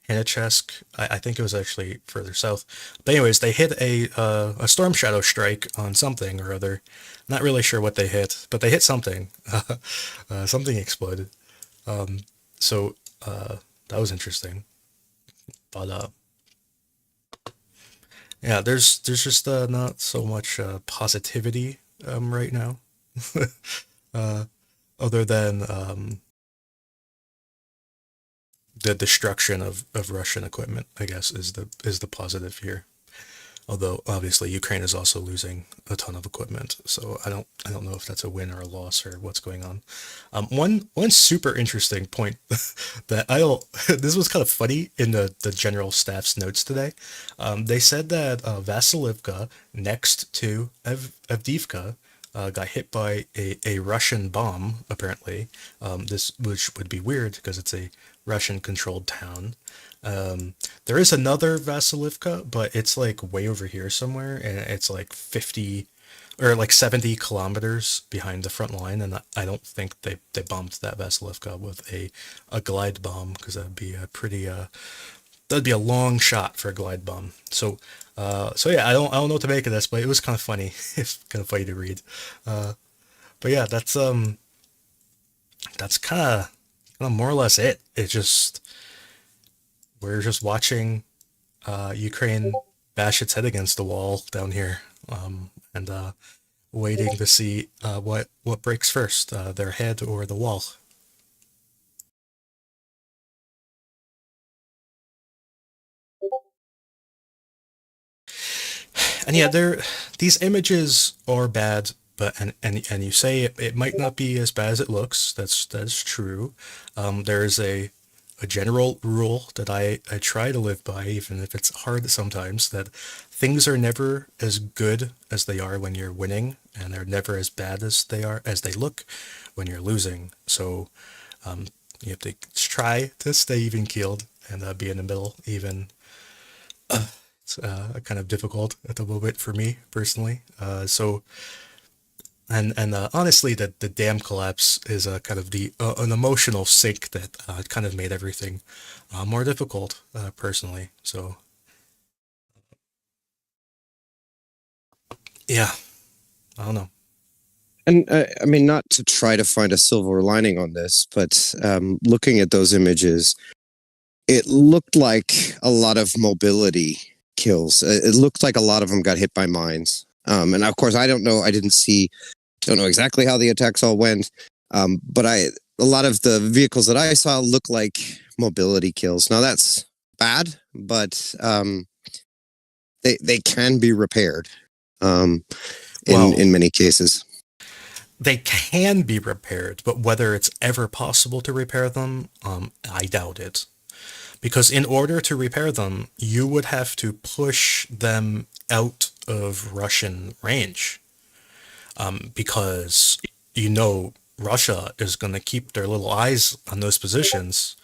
Hanichesk. I think it was actually further south. But anyways, they hit a storm shadow strike on something or other. Not really sure what they hit, but they hit something. Something exploded. So that was interesting. But yeah, there's just not so much positivity right now, other than the destruction of Russian equipment. I guess is the positive here. Although obviously Ukraine is also losing a ton of equipment, so I don't know if that's a win or a loss or what's going on. One super interesting point that I don't this was kind of funny in the general staff's notes today. They said that Vasilivka next to Avdiivka got hit by a Russian bomb apparently. This which would be weird because it's a Russian controlled town. There is another Vasilivka, but it's like way over here somewhere, and it's like 50 or like 70 kilometers behind the front line, and I don't think they bombed that Vasilivka with a glide bomb because that'd be a pretty that'd be a long shot for a glide bomb. So yeah, I don't know what to make of this, but it was kind of funny. It's kind of funny to read. But yeah, that's kind of more or less it. It just we're just watching Ukraine bash its head against the wall down here, and waiting to see what breaks first, their head or the wall. And yeah, these images are bad, but and you say it might not be as bad as it looks. That's true. There's a general rule that I try to live by, even if it's hard sometimes, that things are never as good as they are when you're winning, and they're never as bad as they look when you're losing. So you have to try to stay even keeled and be in the middle. Even it's kind of difficult at the moment for me personally. So and honestly, the dam collapse is kind of the an emotional sink that kind of made everything more difficult personally. So yeah, I don't know. And I mean, not to try to find a silver lining on this, but looking at those images, it looked like a lot of mobility kills. It looked like a lot of them got hit by mines. And of course, I don't know. I don't know exactly how the attacks all went. But a lot of the vehicles that I saw look like mobility kills. Now that's bad, but they can be repaired Well, in many cases. they can be repaired, but whether it's ever possible to repair them, I doubt it. Because in order to repair them, you would have to push them out of Russian range. Because Russia is going to keep their little eyes on those positions,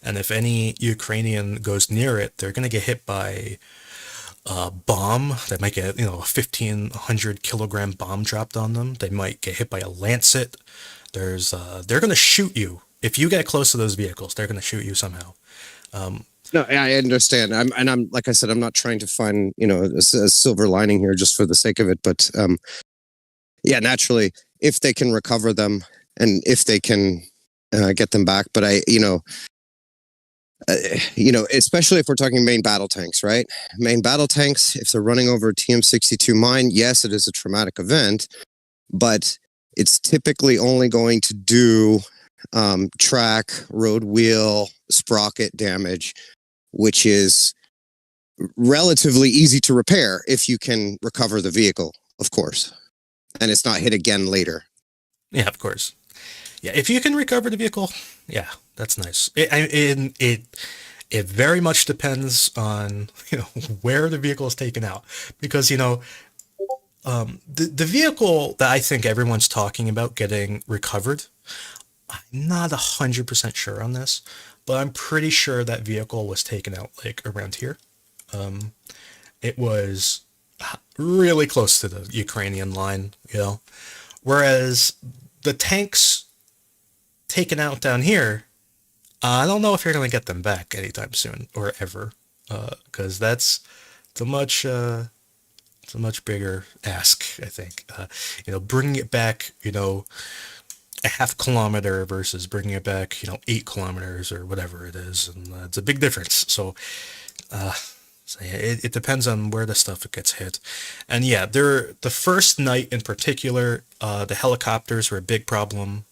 and if any Ukrainian goes near it, they're going to get hit by a bomb. They might get a 1,500 kilogram bomb dropped on them. They might get hit by a lancet. They're going to shoot you if you get close to those vehicles. They're going to shoot you somehow. No, I understand. I'm like I said, I'm not trying to find a silver lining here just for the sake of it. But yeah, naturally, if they can recover them and if they can get them back, but especially if we're talking main battle tanks, right? Main battle tanks, if they're running over a TM62 mine, yes, it is a traumatic event, but it's typically only going to do track, road wheel, sprocket damage, which is relatively easy to repair if you can recover the vehicle, of course, and it's not hit again later. Yeah, of course. Yeah, if you can recover the vehicle, yeah, that's nice. It very much depends on where the vehicle is taken out, because the vehicle that I think everyone's talking about getting recovered, I'm not 100% sure on this, but I'm pretty sure that vehicle was taken out like around here. It was really close to the Ukrainian line. Whereas the tanks taken out down here, I don't know if you're going to get them back anytime soon or ever, because it's a much bigger ask, I think. Bringing it back, a half kilometer versus bringing it back, 8 kilometers or whatever it is, and it's a big difference. So yeah, it depends on where the stuff gets hit. And yeah, the first night in particular, the helicopters were a big problem.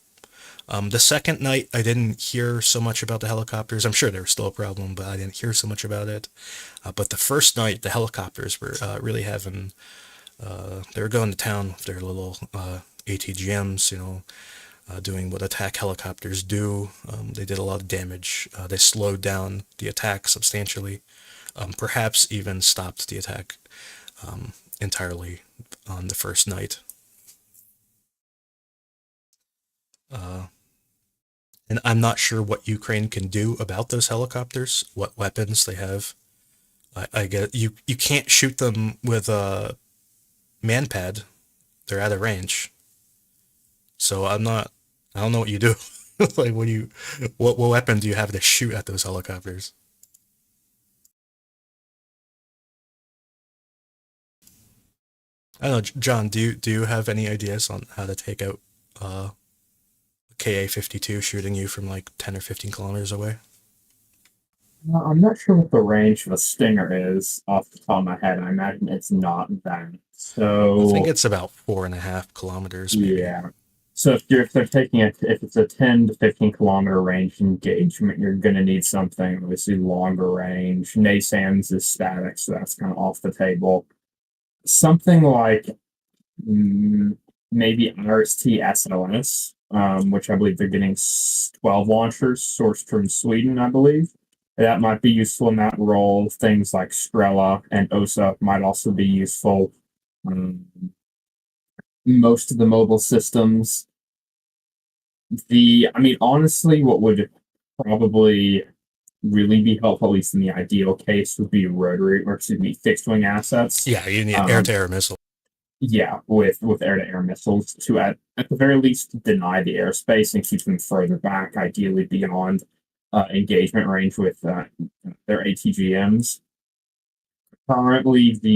The second night, I didn't hear so much about the helicopters. I'm sure they were still a problem, but I didn't hear so much about it. But the first night, the helicopters were really having, they were going to town with their little ATGMs, doing what attack helicopters do. They did a lot of damage. They slowed down the attack substantially. Perhaps even stopped the attack entirely on the first night. And I'm not sure what Ukraine can do about those helicopters, what weapons they have. I get you can't shoot them with a manpad. They're out of range. So I don't know what you do. Like what weapon do you have to shoot at those helicopters? I don't know, John, do you have any ideas on how to take out KA-52 shooting you from like 10 or 15 kilometers away? I'm not sure what the range of a Stinger is off the top of my head. I imagine it's not that. I think So it's about 4.5 kilometers, maybe. yeah. So if they're taking it, if it's a 10 to 15 kilometer range engagement, you're going to need something obviously longer range. NASAMS is static, so that's kind of off the table. Something like maybe RST SLS, which I believe they're getting 12 launchers sourced from Sweden, I believe. That might be useful in that role. Things like Strela and OSA might also be useful. Um, most of the mobile systems. I mean, honestly, what would probably really be helpful, at least in the ideal case, would be rotary, or excuse me, fixed wing assets. Yeah, you need Um, air-to-air missile. yeah, with air to air missiles to at the very least deny the airspace and keep them further back, ideally beyond engagement range with their ATGMs. Currently, the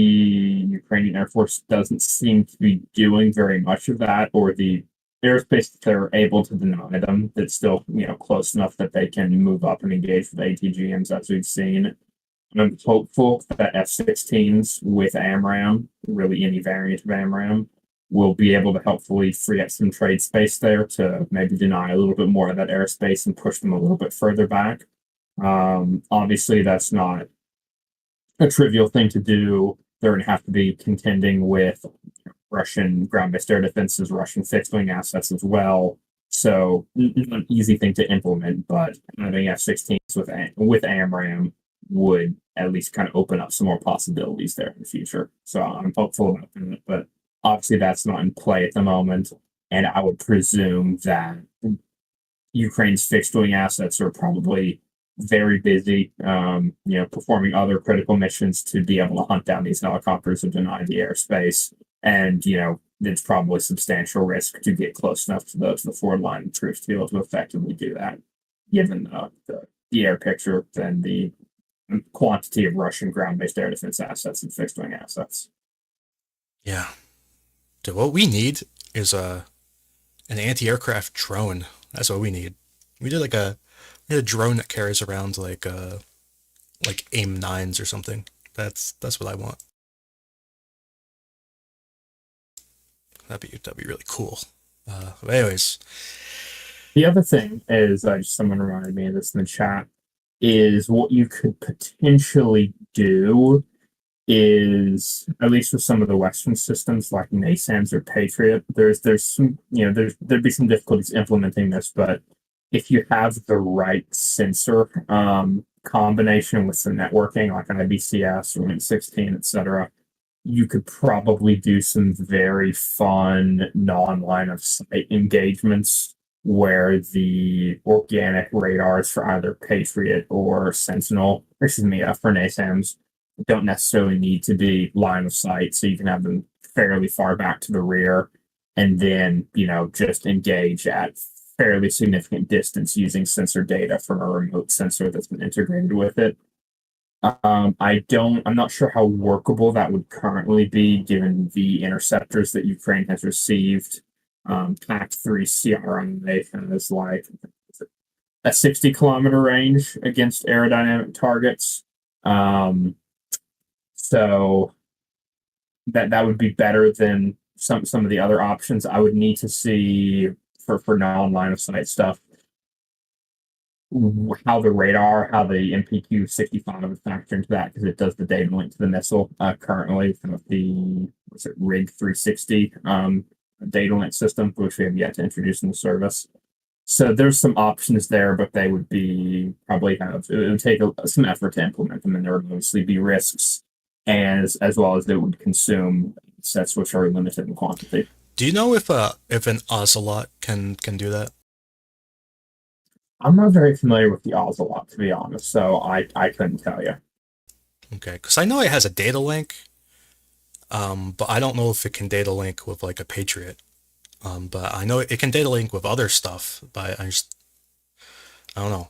Ukrainian Air Force doesn't seem to be doing very much of that, or the airspace that they're able to deny them that's still close enough that they can move up and engage with ATGMs as we've seen. I'm hopeful that F-16s with AMRAAM, really any variant of AMRAAM, will be able to helpfully free up some trade space there to maybe deny a little bit more of that airspace and push them a little bit further back. Obviously, that's not a trivial thing to do. They're going to have to be contending with Russian ground-based air defenses, Russian fixed-wing assets as well. So, not an easy thing to implement, but having F-16s with AMRAAM would at least kind of open up some more possibilities there in the future. So I'm hopeful about that, but obviously that's not in play at the moment. And I would presume that Ukraine's fixed wing assets are probably very busy, performing other critical missions to be able to hunt down these helicopters and deny the airspace. And, it's probably substantial risk to get close enough to the forward line troops to be able to effectively do that, given the air picture and the quantity of Russian ground-based air defense assets and fixed-wing assets. Yeah. So what we need is an anti-aircraft drone. That's what we need. We need a drone that carries around like AIM 9s or something. That's what I want. That'd be really cool. But anyways, the other thing is, someone reminded me of this in the chat, is what you could potentially do is, at least with some of the Western systems like NASAMS or Patriot, there's some, there'd be some difficulties implementing this, but if you have the right sensor combination with some networking like an IBCS or Win16, etc., you could probably do some very fun non-line of sight engagements where the organic radars for either Patriot or Sentinel, for NASAMS, don't necessarily need to be line of sight, so you can have them fairly far back to the rear and then, just engage at fairly significant distance using sensor data from a remote sensor that's been integrated with it. I'm not sure how workable that would currently be given the interceptors that Ukraine has received. PAC-3 CRI has like a 60-kilometer range against aerodynamic targets. So that would be better than some of the other options. I would need to see for non-line of sight stuff how the MPQ 65 would factor into that, because it does the data link to the missile currently with the RIG 360 data link system, which we have yet to introduce in the service. So there's some options there, but they would it would take some effort to implement them, and there would mostly be risks, as well as they would consume sets which are limited in quantity. do you know if an Ocelot can do that? I'm not very familiar with the Ocelot, to be honest, so I couldn't tell you. Okay, because I know it has a data link, but I don't know if it can data link with like a Patriot. But I know it can data link with other stuff, but I don't know.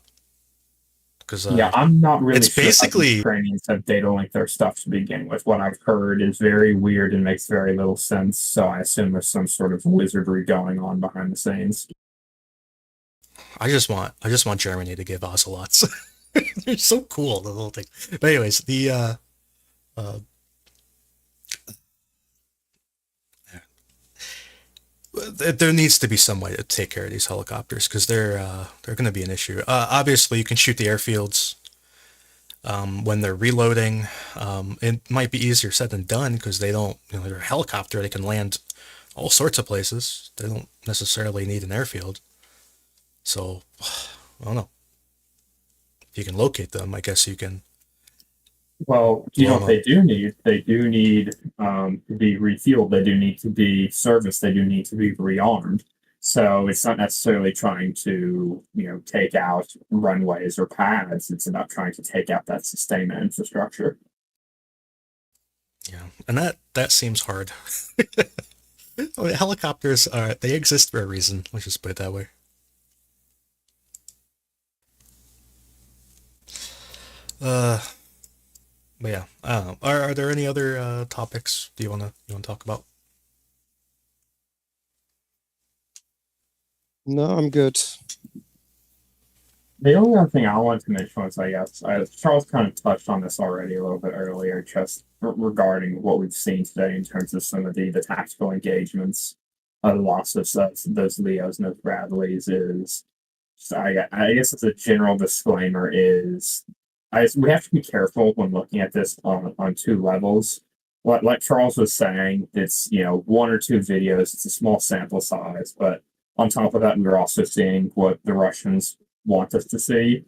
Because I'm not really it's sure basically how the Ukrainians have data link their stuff to begin with. What I've heard is very weird and makes very little sense, so I assume there's some sort of wizardry going on behind the scenes. I just want Germany to give Ocelots. They're so cool, the little thing. But anyways, there needs to be some way to take care of these helicopters, because they're going to be an issue. Obviously, you can shoot the airfields when they're reloading. It might be easier said than done because they don't, they're a helicopter. They can land all sorts of places. They don't necessarily need an airfield. So, I don't know. If you can locate them, I guess you can Well, you blow know them what up. they do need? They do need to be refueled. They do need to be serviced. They do need to be rearmed. So it's not necessarily trying to, take out runways or pads. It's about trying to take out that sustainment infrastructure. Yeah, and that seems hard. I mean, helicopters are they exist for a reason. Let's just put it that way. Uh, but yeah, I don't know. Are there any other topics do you wanna talk about? No, I'm good. The only other thing I wanted to mention was, I guess, Charles kind of touched on this already a little bit earlier, just regarding what we've seen today in terms of some of the tactical engagements, the loss of those Leos and those Bradleys is. So I guess as a general disclaimer is, we have to be careful when looking at this on two levels. Like Charles was saying, it's one or two videos, it's a small sample size, but on top of that, we're also seeing what the Russians want us to see.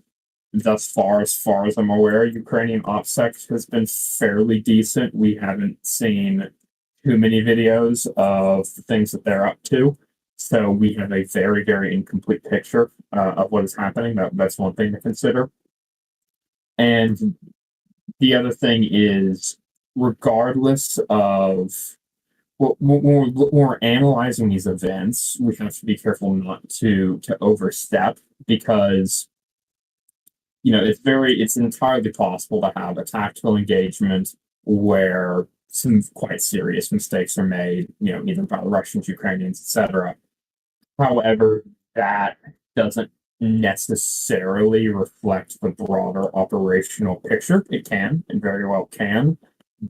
Thus far, as far as I'm aware, Ukrainian OPSEC has been fairly decent. We haven't seen too many videos of the things that they're up to. So we have a very, very incomplete picture of what is happening. That's one thing to consider. And the other thing is, regardless of when we're analyzing these events, we have to be careful not to overstep, because it's entirely possible to have a tactical engagement where some quite serious mistakes are made, either by the Russians, Ukrainians, etc. However, that doesn't necessarily reflect the broader operational picture. It can, and very well can,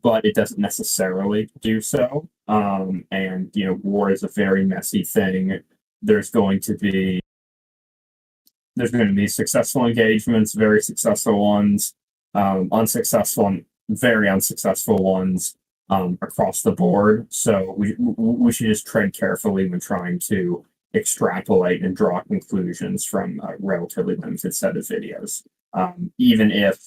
but it doesn't necessarily do so. And war is a very messy thing. There's going to be there's going to be successful engagements, very successful ones, unsuccessful and very unsuccessful ones, across the board. So we should just tread carefully when trying to extrapolate and draw conclusions from a relatively limited set of videos. Even if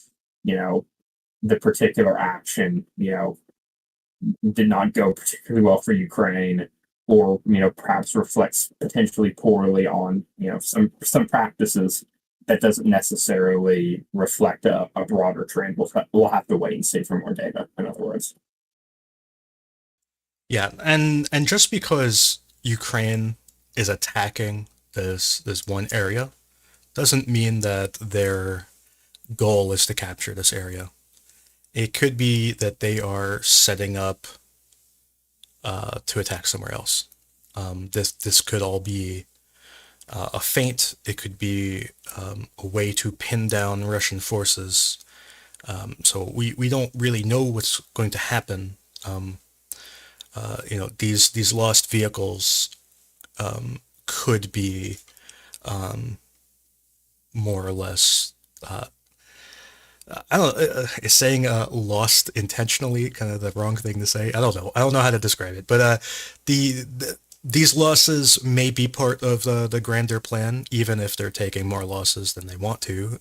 the particular action did not go particularly well for Ukraine, or perhaps reflects potentially poorly on some practices, that doesn't necessarily reflect a broader trend. We'll have to wait and see for more data. In other words, Yeah, and just because Ukraine is attacking this one area doesn't mean that their goal is to capture this area. It could be that they are setting up to attack somewhere else. This could all be a feint. It could be a way to pin down Russian forces. So we don't really know what's going to happen. These lost vehicles could be more or less. I don't know. Is saying lost intentionally kind of the wrong thing to say? I don't know. I don't know how to describe it. But these losses may be part of the grander plan, even if they're taking more losses than they want to.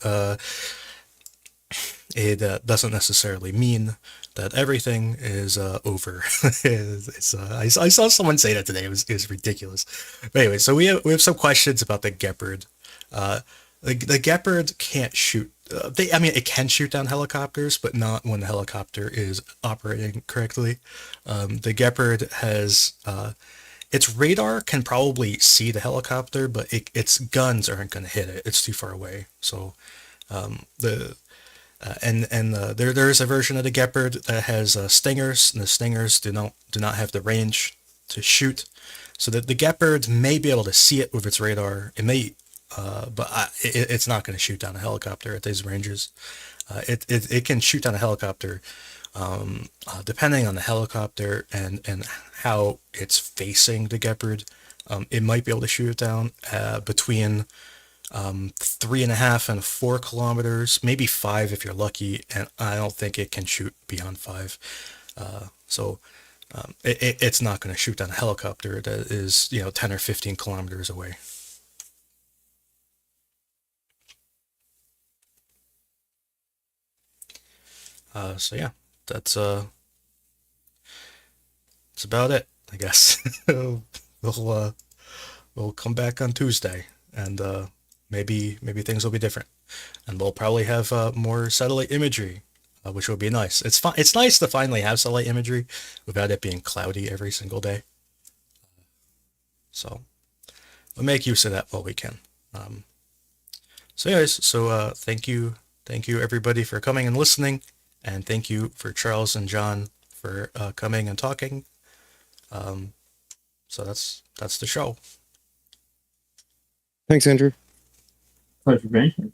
It doesn't necessarily mean that everything is over. I saw someone say that today. It was ridiculous. But anyway, so we have some questions about the Gepard. The Gepard can't shoot. I mean, it can shoot down helicopters, but not when the helicopter is operating correctly. The Gepard has its radar can probably see the helicopter, but its guns aren't going to hit it. It's too far away. So the there is a version of the Gepard that has stingers, and the stingers do not have the range to shoot. So that the Gepard may be able to see it with its radar. It may, it's not going to shoot down a helicopter at these ranges. It can shoot down a helicopter, depending on the helicopter and how it's facing the Gepard. It might be able to shoot it down between 3.5 and 4 kilometers, maybe 5 if you're lucky, and I don't think it can shoot beyond 5. So It's not going to shoot down a helicopter that is 10 or 15 kilometers away. So yeah, that's about it, I guess. We'll come back on Tuesday, and maybe things will be different, and we'll probably have more satellite imagery, which will be nice. It's nice to finally have satellite imagery without it being cloudy every single day. So we'll make use of that while we can. So anyways, thank you everybody for coming and listening, and thank you for Charles and John for coming and talking. So that's the show. Thanks, Andrew. Pleasure being here.